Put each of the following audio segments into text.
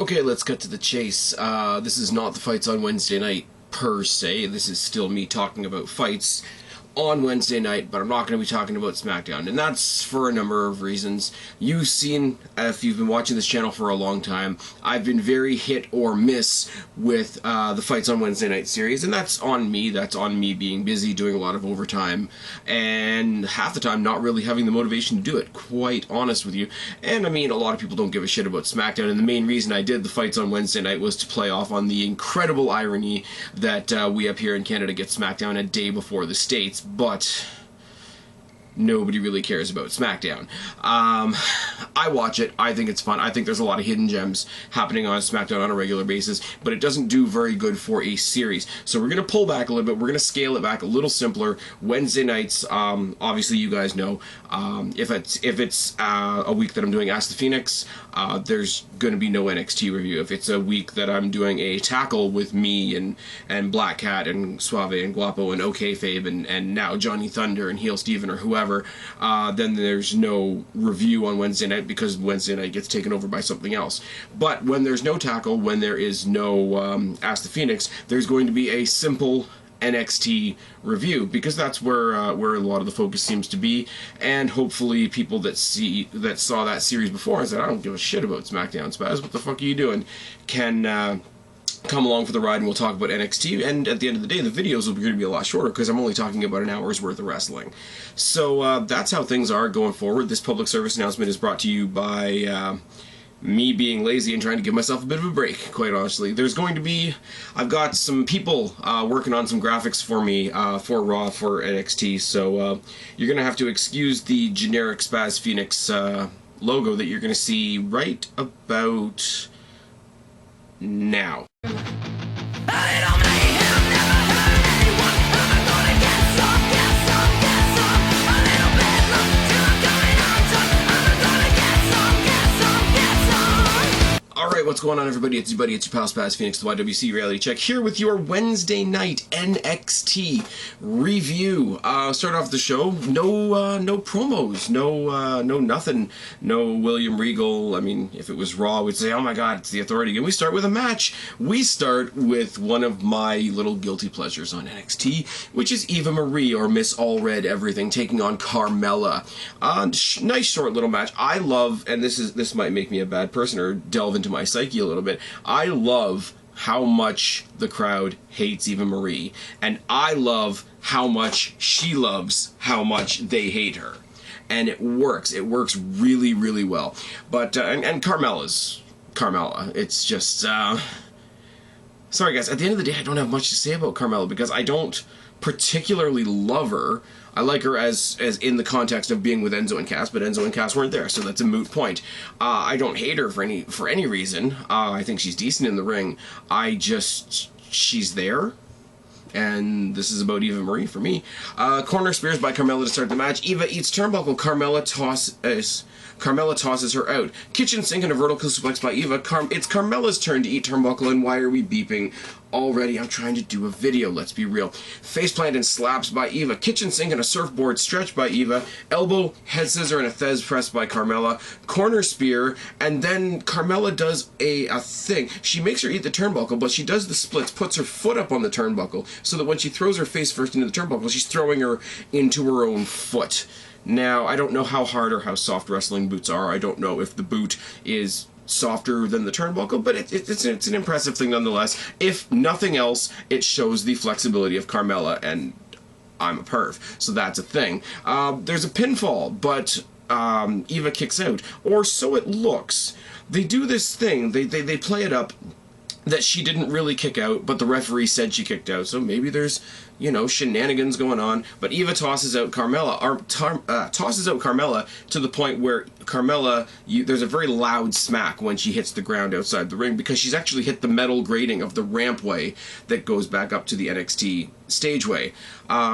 Okay, let's cut to the chase. This is not the fights on Wednesday night, per se. This is still me talking about fights on Wednesday night, but I'm not going to be talking about SmackDown, and that's for a number of reasons. You've seen, if you've been watching this channel for a long time, I've been very hit or miss with the fights on Wednesday night series, and that's on me. That's on me being busy, doing a lot of overtime, and half the time not really having the motivation to do it, quite honest with you. And I mean, a lot of people don't give a shit about SmackDown, and the main reason I did the fights on Wednesday night was to play off on the incredible irony that we up here in Canada get SmackDown a day before the States, but nobody really cares about SmackDown. I watch it. I think it's fun. I think there's a lot of hidden gems happening on SmackDown on a regular basis, but it doesn't do very good for a series. So we're going to pull back a little bit. We're going to scale it back a little simpler. Wednesday nights, obviously you guys know, if it's a week that I'm doing Ask the Phoenix, there's going to be no NXT review. If it's a week that I'm doing a tackle with me and Black Cat and Suave and Guapo and OK Fabe and now Johnny Thunder and Heel Steven or whoever, then there's no review on Wednesday night because Wednesday night gets taken over by something else. But when there's no tackle, when there is no Ask the Phoenix, there's going to be a simple NXT review, because that's where a lot of the focus seems to be, and hopefully people that saw that series before and said, I don't give a shit about SmackDown, Spaz, what the fuck are you doing, can come along for the ride, and we'll talk about NXT. And at the end of the day, the videos will be going to be a lot shorter because I'm only talking about an hour's worth of wrestling. So that's how things are going forward. This public service announcement is brought to you by me being lazy and trying to give myself a bit of a break, quite honestly. There's going to be, I've got some people working on some graphics for me for Raw, for NXT, so you're going to have to excuse the generic Spaz Phoenix logo that you're going to see right about now. Alright, what's going on, everybody? It's your buddy, it's your pal Spaz Phoenix, the YWC Reality Check, here with your Wednesday night NXT review. Start off the show, no promos, no nothing, no William Regal. I mean, if it was Raw, we'd say, oh my god, it's the Authority. And we start with a match. We start with one of my little guilty pleasures on NXT, which is Eva Marie, or Miss All Red Everything, taking on Carmella. Nice short little match. I love, and this might make me a bad person or delve into my psyche a little bit, I love how much the crowd hates Eva Marie, and I love how much she loves how much they hate her, and it works really, really well. But and Carmella's Carmella, it's just sorry guys, at the end of the day I don't have much to say about Carmella because I don't particularly love her. I like her as in the context of being with Enzo and Cass, but Enzo and Cass weren't there, so that's a moot point. I don't hate her for any reason. I think she's decent in the ring. She's there, and this is about Eva Marie for me. Corner spears by Carmella to start the match. Eva eats turnbuckle. Carmella tosses her out. Kitchen sink and a vertical suplex by Eva. It's Carmella's turn to eat turnbuckle, and why are we beeping already? I'm trying to do a video, let's be real. Faceplant and slaps by Eva. Kitchen sink and a surfboard stretch by Eva. Elbow, head scissor, and a Thez press by Carmella. Corner spear, and then Carmella does a thing. She makes her eat the turnbuckle, but she does the splits, puts her foot up on the turnbuckle, so that when she throws her face first into the turnbuckle, she's throwing her into her own foot. Now, I don't know how hard or how soft wrestling boots are. I don't know if the boot is softer than the turnbuckle, but it's an impressive thing nonetheless. If nothing else, it shows the flexibility of Carmella, and I'm a perv, so that's a thing. There's a pinfall, but Eva kicks out, or so it looks. They do this thing, they play it up that she didn't really kick out, but the referee said she kicked out, so maybe there's, you know, shenanigans going on. But Eva tosses out Carmella, to the point where Carmella, there's a very loud smack when she hits the ground outside the ring, because she's actually hit the metal grating of the rampway that goes back up to the NXT stageway,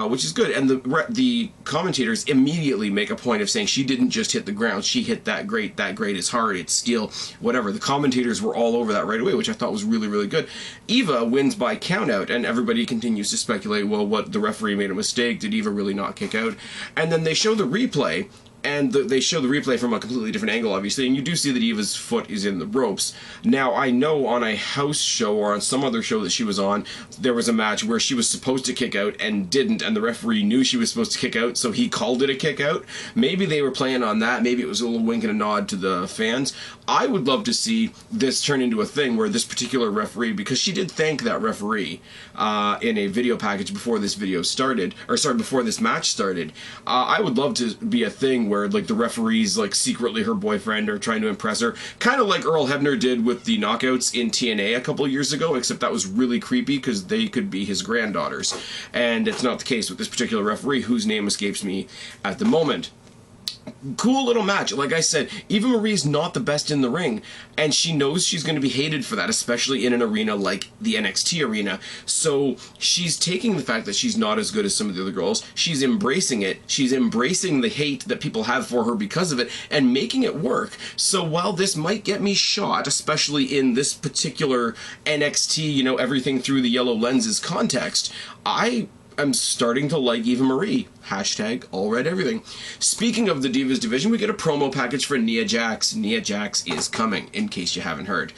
which is good. And the commentators immediately make a point of saying she didn't just hit the ground, she hit that grate. That grate is hard, it's steel, whatever. The commentators were all over that right away, which I thought was really, really good. Eva wins by countout, and everybody continues to speculate, well, what, the referee made a mistake, did Eva really not kick out? And then they show the replay, and they show the replay from a completely different angle, obviously, and you do see the Diva's foot is in the ropes. Now, I know on a house show or on some other show that she was on, there was a match where she was supposed to kick out and didn't, and the referee knew she was supposed to kick out, so he called it a kick out. Maybe they were playing on that. Maybe it was a little wink and a nod to the fans. I would love to see this turn into a thing where this particular referee, because she did thank that referee in a video package before this video started, or sorry, before this match started. I would love to be a thing where like the referee's like secretly her boyfriend or trying to impress her, kind of like Earl Hebner did with the knockouts in TNA a couple years ago, except that was really creepy because they could be his granddaughters, and it's not the case with this particular referee whose name escapes me at the moment. Cool little match. Like I said, Eva Marie's not the best in the ring, and she knows she's going to be hated for that, especially in an arena like the NXT arena. So she's taking the fact that she's not as good as some of the other girls, she's embracing it, she's embracing the hate that people have for her because of it, and making it work. So while this might get me shot, especially in this particular NXT, you know, everything through the yellow lenses context, I'm starting to like Eva Marie. Hashtag all red everything. Speaking of the Divas division, we get a promo package for Nia Jax. Nia Jax is coming, in case you haven't heard.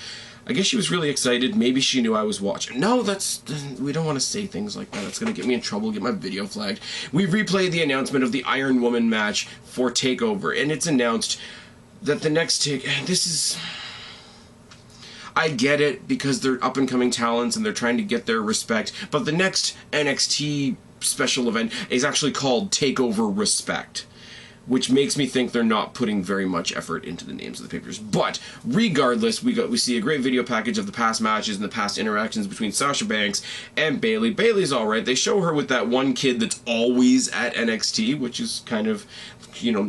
I guess she was really excited. Maybe she knew I was watching. No, we don't want to say things like that. That's going to get me in trouble, get my video flagged. We replayed the announcement of the Iron Woman match for TakeOver, and it's announced that the next this is... I get it, because they're up-and-coming talents and they're trying to get their respect, but the next NXT special event is actually called TakeOver Respect, which makes me think they're not putting very much effort into the names of the pay-per-views. But regardless, we see a great video package of the past matches and the past interactions between Sasha Banks and Bayley. Bayley's alright. They show her with that one kid that's always at NXT, which is kind of, you know,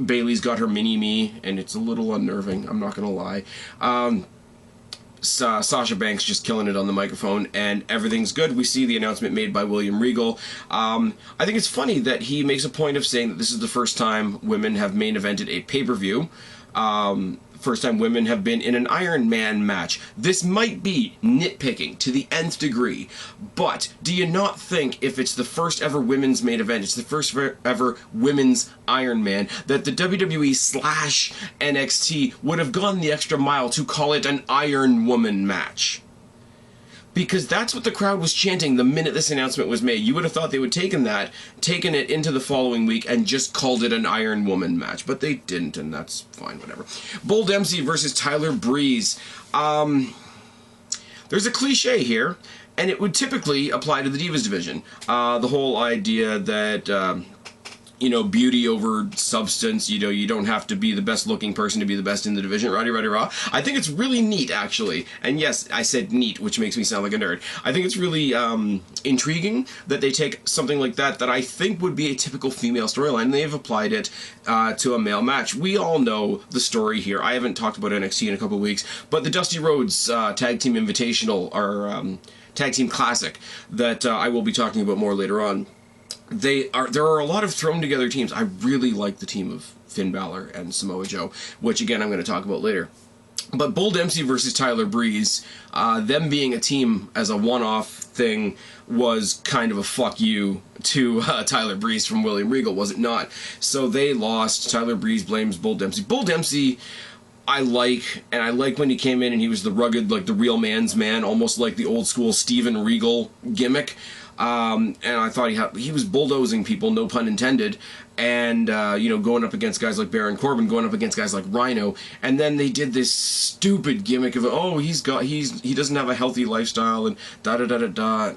Bayley's got her mini-me, and it's a little unnerving, I'm not gonna lie. Sasha Banks just killing it on the microphone, and everything's good. We see the announcement made by William Regal. I think it's funny that he makes a point of saying that this is the first time women have main evented a pay-per-view. First time women have been in an Iron Man match. This might be nitpicking to the nth degree, but do you not think if it's the first ever women's main event, it's the first ever women's Iron Man, that the WWE / NXT would have gone the extra mile to call it an Iron Woman match? Because that's what the crowd was chanting the minute this announcement was made. You would have thought they would have taken it into the following week and just called it an Iron Woman match. But they didn't, and that's fine, whatever. Bull Dempsey versus Tyler Breeze. There's a cliche here, and it would typically apply to the Divas division. The whole idea that... you know, beauty over substance, you know, you don't have to be the best looking person to be the best in the division, rah-de-rah-de-rah. I think it's really neat, actually. And yes, I said neat, which makes me sound like a nerd. I think it's really intriguing that they take something like that I think would be a typical female storyline, and they've applied it to a male match. We all know the story here. I haven't talked about NXT in a couple of weeks, but the Dusty Rhodes Tag Team Invitational, or Tag Team Classic, that I will be talking about more later on. There are a lot of thrown together teams. I really like the team of Finn Balor and Samoa Joe, which again I'm going to talk about later. But Bull Dempsey versus Tyler Breeze, them being a team as a one-off thing was kind of a fuck you to Tyler Breeze from William Regal, was it not? So they lost. Tyler Breeze blames Bull Dempsey. Bull Dempsey I like when he came in and he was the rugged, like the real man's man, almost like the old school Steven Regal gimmick. And I thought he was bulldozing people, no pun intended, and you know, going up against guys like Baron Corbin, going up against guys like Rhino, and then they did this stupid gimmick of, oh, he doesn't have a healthy lifestyle and da da da da da.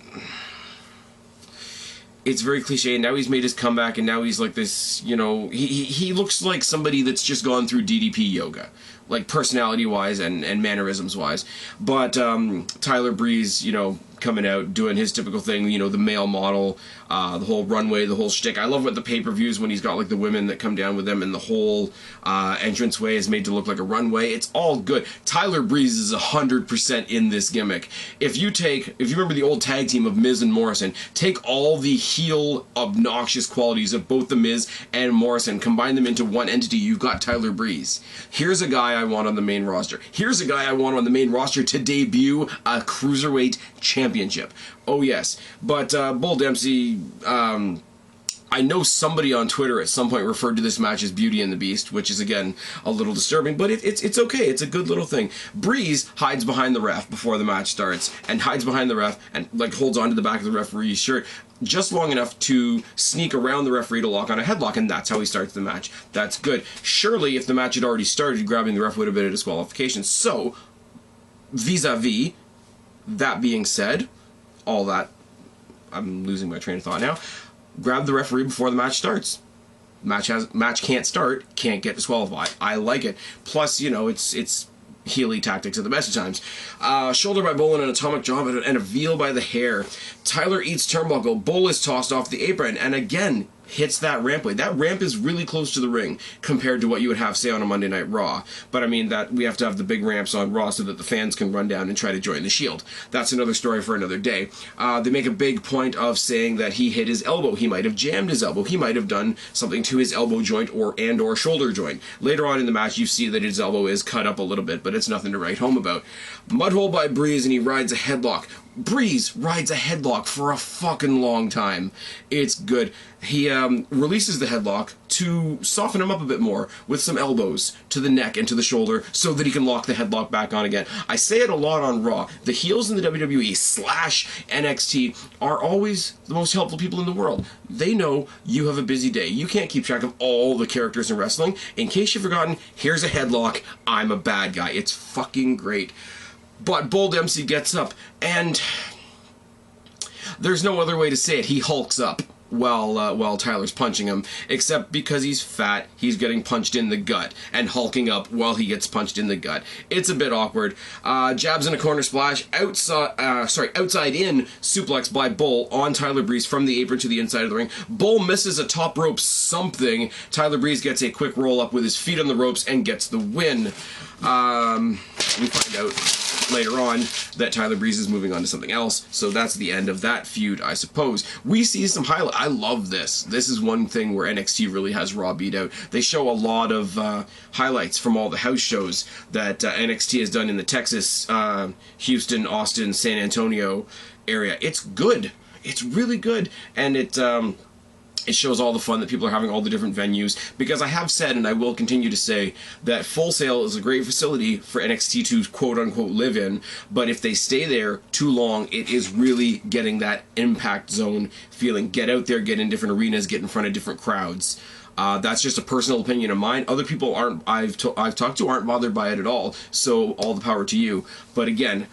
It's very cliche, and now he's made his comeback, and now he's like this, you know, he looks like somebody that's just gone through DDP yoga, like personality-wise and mannerisms-wise. But Tyler Breeze, you know, coming out, doing his typical thing, you know, the male model, the whole runway, the whole shtick. I love what the pay-per-views when he's got, like, the women that come down with him, and the whole entranceway is made to look like a runway. It's all good. Tyler Breeze is 100% in this gimmick. If you remember the old tag team of Miz and Morrison, take all the heel obnoxious qualities of both the Miz and Morrison, combine them into one entity, you've got Tyler Breeze. Here's a guy I want on the main roster. Here's a guy I want on the main roster to debut a Cruiserweight Championship. Oh yes. But Bull Dempsey, I I know somebody on Twitter at some point referred to this match as Beauty and the Beast, which is, again, a little disturbing, but it's okay. It's a good little thing. Breeze hides behind the ref before the match starts, and hides behind the ref, and, like, holds onto the back of the referee's shirt just long enough to sneak around the referee to lock on a headlock, and that's how he starts the match. That's good. Surely, if the match had already started, grabbing the ref would have been a disqualification. So, vis-a-vis, that being said, all that, I'm losing my train of thought now, grab the referee before the match starts. Match can't start, can't get disqualified. I like it. Plus, you know, it's Healy tactics at the best of times. Shoulder by Bull and an atomic drop and a veal by the hair. Tyler eats turnbuckle. Bull is tossed off the apron and again hits that rampway. That ramp is really close to the ring compared to what you would have, say, on a Monday Night Raw. But I mean, that we have to have the big ramps on Raw so that the fans can run down and try to join the Shield. That's another story for another day. They make a big point of saying that he hit his elbow. He might have jammed his elbow. He might have done something to his elbow joint or shoulder joint. Later on in the match, you see that his elbow is cut up a little bit, but it's nothing to write home about. Mudhole by Breeze, and he rides a headlock. Breeze rides a headlock for a fucking long time. It's good. He releases the headlock to soften him up a bit more with some elbows to the neck and to the shoulder so that he can lock the headlock back on again. I say it a lot on Raw. The heels in the WWE / NXT are always the most helpful people in the world. They know you have a busy day. You can't keep track of all the characters in wrestling. In case you've forgotten, here's a headlock. I'm a bad guy. It's fucking great. But Bull Dempsey gets up, and there's no other way to say it. He hulks up while Tyler's punching him, except because he's fat, he's getting punched in the gut, and hulking up while he gets punched in the gut. It's a bit awkward. Jabs in a corner splash, outside in suplex by Bull on Tyler Breeze from the apron to the inside of the ring. Bull misses a top rope something. Tyler Breeze gets a quick roll up with his feet on the ropes and gets the win. We find out later on that Tyler Breeze is moving on to something else, so that's the end of that feud, I suppose. We see some highlight. I love this. This is one thing where NXT really has Raw beat out. They show a lot of highlights from all the house shows that NXT has done in the Texas, Houston, Austin, San Antonio area. It's good. It's really good, and it shows all the fun that people are having, all the different venues, because I have said, and I will continue to say, that Full Sail is a great facility for NXT to quote-unquote live in, but if they stay there too long, it is really getting that impact zone feeling. Get out there, get in different arenas, get in front of different crowds. That's just a personal opinion of mine. Other people I've talked to aren't bothered by it at all, so all the power to you. But again,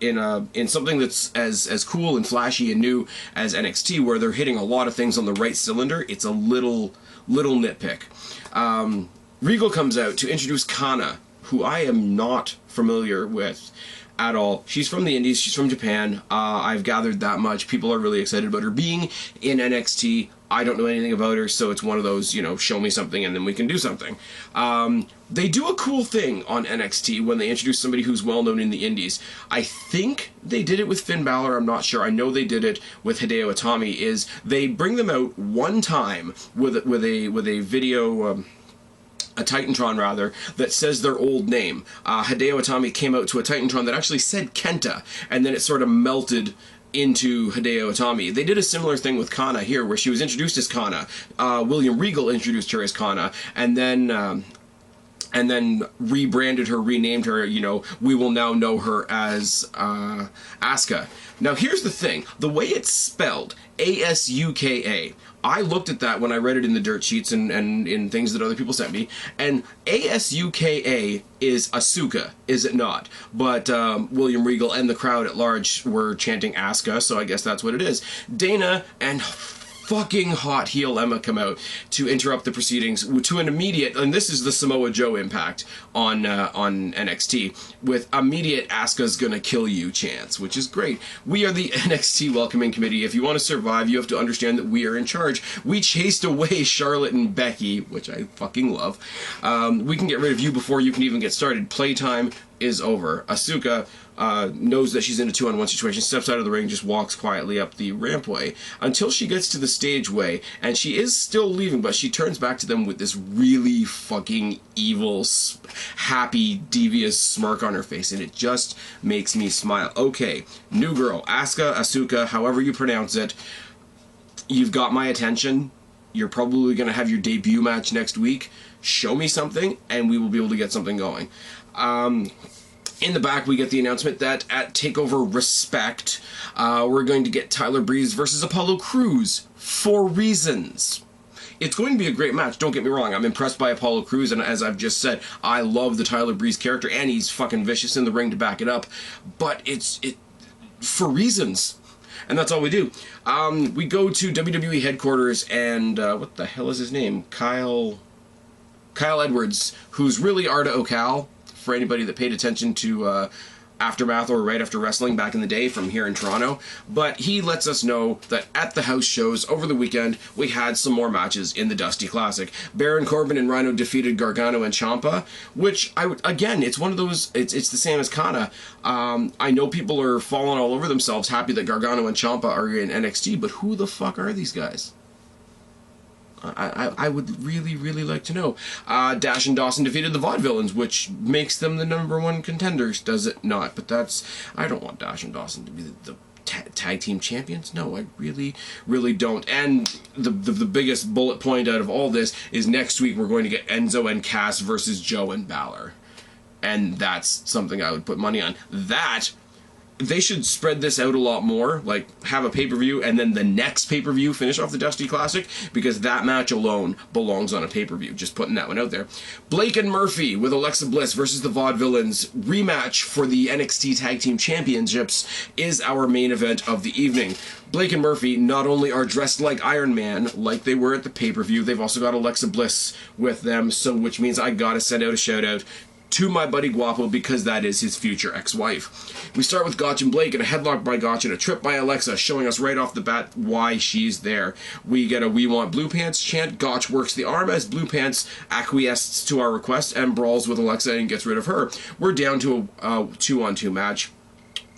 in something that's as cool and flashy and new as NXT, where they're hitting a lot of things on the right cylinder, it's a little nitpick. Regal comes out to introduce Kana, who I am not familiar with at all. She's from the Indies, she's from Japan. I've gathered that much. People are really excited about her being in NXT. I don't know anything about her, so it's one of those, show me something and then we can do something. They do a cool thing on NXT when they introduce somebody who's well known in the Indies. I think they did it with Finn Balor, I'm not sure. I know they did it with Hideo Itami, is they bring them out one time with a video, a Titantron rather, that says their old name. Hideo Itami came out to a Titantron that actually said Kenta, and then it sort of melted into Hideo Itami. They did a similar thing with Kana here, where she was introduced as Kana. William Regal introduced her as Kana, and then rebranded her, renamed her. We will now know her as Asuka. Now here's the thing: the way it's spelled, Asuka. I looked at that when I read it in the dirt sheets and in things that other people sent me, and Asuka is Asuka, is it not? But William Regal and the crowd at large were chanting Asuka, so I guess that's what it is. Dana and fucking hot heel Emma come out to interrupt the proceedings to an immediate, and this is the Samoa Joe impact on NXT, with immediate Asuka's gonna kill you chants, which is great. We are the NXT welcoming committee. If you want to survive, you have to understand that we are in charge. We chased away Charlotte and Becky, which I fucking love. We can get rid of you before you can even get started. Playtime is over. Asuka knows that she's in a 2-on-1 situation, steps out of the ring, just walks quietly up the rampway until she gets to the stageway, and she is still leaving, but she turns back to them with this really fucking evil, happy, devious smirk on her face, and it just makes me smile. Okay, new girl, Asuka, however you pronounce it, you've got my attention. You're probably going to have your debut match next week. Show me something, and we will be able to get something going. In the back, we get the announcement that at TakeOver Respect, we're going to get Tyler Breeze versus Apollo Crews for reasons. It's going to be a great match, don't get me wrong. I'm impressed by Apollo Crews, and as I've just said, I love the Tyler Breeze character, and he's fucking vicious in the ring to back it up. But it's for reasons. And that's all we do. We go to WWE headquarters, and what the hell is his name? Kyle Edwards, who's really Arda Ocal, for anybody that paid attention to Aftermath or Right After Wrestling back in the day from here in Toronto. But he lets us know that at the house shows over the weekend, we had some more matches in the Dusty Classic. Baron Corbin and Rhino defeated Gargano and Ciampa, which, again, it's one of those, it's the same as Kana. I know people are falling all over themselves happy that Gargano and Ciampa are in NXT, but who the fuck are these guys? I would really, really like to know. Dash and Dawson defeated the Vaudevillains, which makes them the #1 contenders, does it not? But I don't want Dash and Dawson to be the tag team champions. No, I really, really don't. And the biggest bullet point out of all this is next week we're going to get Enzo and Cass versus Joe and Balor. And that's something I would put money on. They should spread this out a lot more, like have a pay-per-view and then the next pay-per-view finish off the Dusty Classic, because that match alone belongs on a pay-per-view. Just putting that one out there. Blake and Murphy with Alexa Bliss versus the Vaudevillains rematch for the NXT Tag Team Championships is our main event of the evening. Blake and Murphy not only are dressed like Iron Man, like they were at the pay-per-view, they've also got Alexa Bliss with them, so which means I gotta send out a shout-out to my buddy Guapo, because that is his future ex-wife. We start with Gotch and Blake and a headlock by Gotch and a trip by Alexa, showing us right off the bat why she's there. We get a "We want Blue Pants" chant. Gotch works the arm as Blue Pants acquiesces to our request and brawls with Alexa and gets rid of her. We're down to a 2-on-2 match.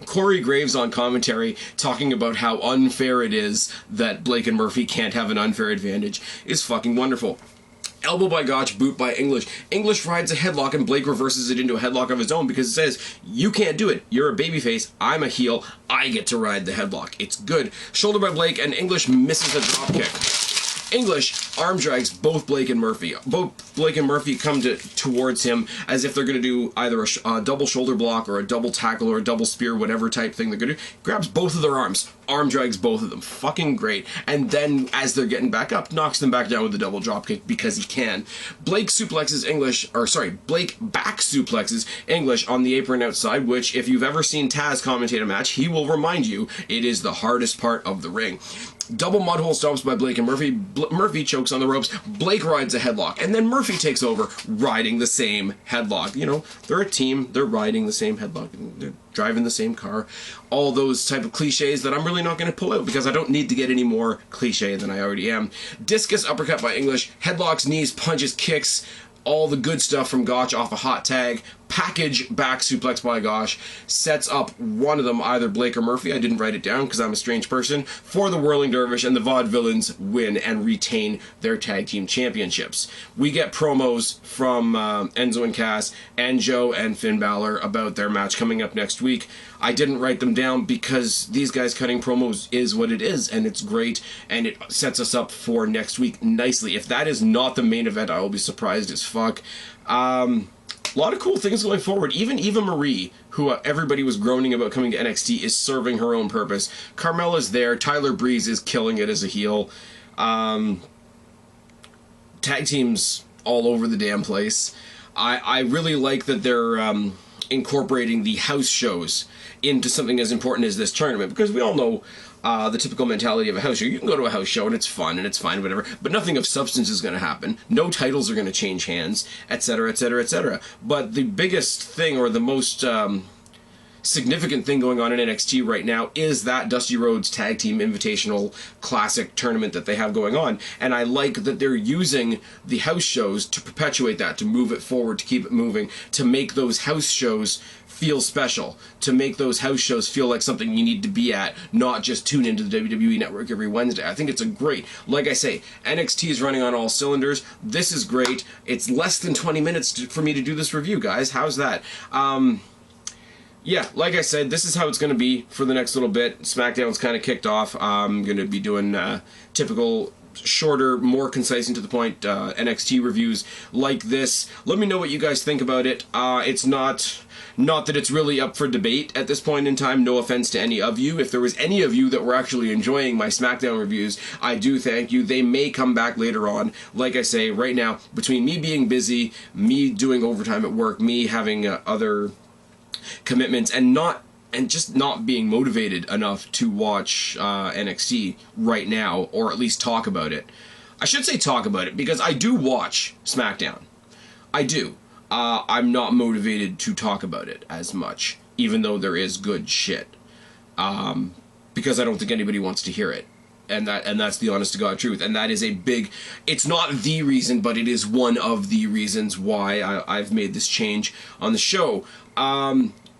Corey Graves on commentary talking about how unfair it is that Blake and Murphy can't have an unfair advantage is fucking wonderful. Elbow by Gotch, boot by English. English rides a headlock and Blake reverses it into a headlock of his own because it says, you can't do it. You're a babyface. I'm a heel. I get to ride the headlock. It's good. Shoulder by Blake and English misses a dropkick. English arm drags both Blake and Murphy. Both Blake and Murphy come towards him as if they're going to do either a double shoulder block or a double tackle or a double spear, whatever type thing they're going to do. Grabs both of their arms, arm drags both of them. Fucking great. And then, as they're getting back up, knocks them back down with a double dropkick because he can. Blake back suplexes English on the apron outside, which, if you've ever seen Taz commentate a match, he will remind you it is the hardest part of the ring. Double mudhole stomps by Blake and Murphy. Murphy chokes on the ropes. Blake rides a headlock. And then Murphy takes over, riding the same headlock. You know, they're a team. They're riding the same headlock. They're driving the same car. All those type of cliches that I'm really not going to pull out because I don't need to get any more cliche than I already am. Discus uppercut by English. Headlocks, knees, punches, kicks. All the good stuff from Gotch off a hot tag. Package back suplex by Gotch. Sets up one of them, either Blake or Murphy. I didn't write it down because I'm a strange person. For the Whirling Dervish, and the Vaudevillains win and retain their tag team championships. We get promos from Enzo and Cass and Joe and Finn Balor about their match coming up next week. I didn't write them down because these guys cutting promos is what it is, and it's great, and it sets us up for next week nicely. If that is not the main event, I will be surprised as fuck. A lot of cool things going forward. Even Eva Marie, who everybody was groaning about coming to NXT, is serving her own purpose. Carmella's there. Tyler Breeze is killing it as a heel. Tag teams all over the damn place. I really like that they're incorporating the house shows into something as important as this tournament, because we all know the typical mentality of a house show. You can go to a house show and it's fun and it's fine, whatever, but nothing of substance is going to happen. No titles are going to change hands, etc., etc., etc. But the biggest thing, or the most significant thing going on in NXT right now, is that Dusty Rhodes Tag Team Invitational Classic tournament that they have going on. And I like that they're using the house shows to perpetuate that, to move it forward, to keep it moving, to make those house shows feel special, to make those house shows feel like something you need to be at, not just tune into the WWE Network every Wednesday. I think it's a great, like I say, NXT is running on all cylinders. This is great. It's less than 20 minutes for me to do this review, guys. How's that? Yeah, like I said, this is how it's going to be for the next little bit. SmackDown's kind of kicked off. I'm going to be doing typical shorter, more concise and to the point NXT reviews like this. Let me know what you guys think about it. It's not that it's really up for debate at this point in time, no offense to any of you. If there was any of you that were actually enjoying my SmackDown reviews, I do thank you. They may come back later on. Like I say, right now, between me being busy, me doing overtime at work, me having other commitments, and just not being motivated enough to watch NXT right now, or at least talk about it. I should say talk about it, because I do watch SmackDown. I do. I'm not motivated to talk about it as much, even though there is good shit. Because I don't think anybody wants to hear it. And that's the honest to God truth. And that is a big, it's not the reason, but it is one of the reasons why I've made this change on the show.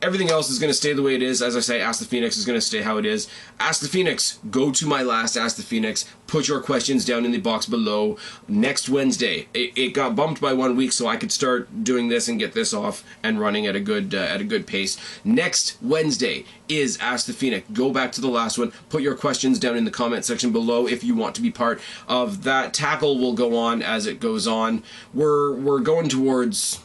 Everything else is going to stay the way it is. As I say, Ask the Phoenix is going to stay how it is. Ask the Phoenix. Go to my last Ask the Phoenix. Put your questions down in the box below. Next Wednesday. It got bumped by 1 week, so I could start doing this and get this off and running at a good pace. Next Wednesday is Ask the Phoenix. Go back to the last one. Put your questions down in the comment section below if you want to be part of that. Tackle will go on as it goes on. We're going towards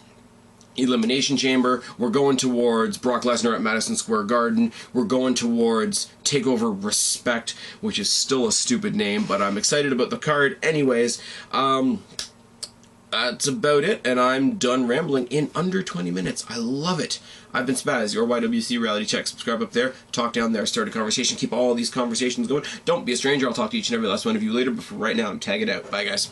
Elimination Chamber. We're going towards Brock Lesnar at Madison Square Garden. We're going towards TakeOver Respect, which is still a stupid name, but I'm excited about the card. Anyways, that's about it, and I'm done rambling in under 20 minutes. I love it. I've been Spaz, your YWC Reality Check. Subscribe up there, talk down there, start a conversation, keep all these conversations going. Don't be a stranger. I'll talk to each and every last one of you later, but for right now, I'm tagging out. Bye, guys.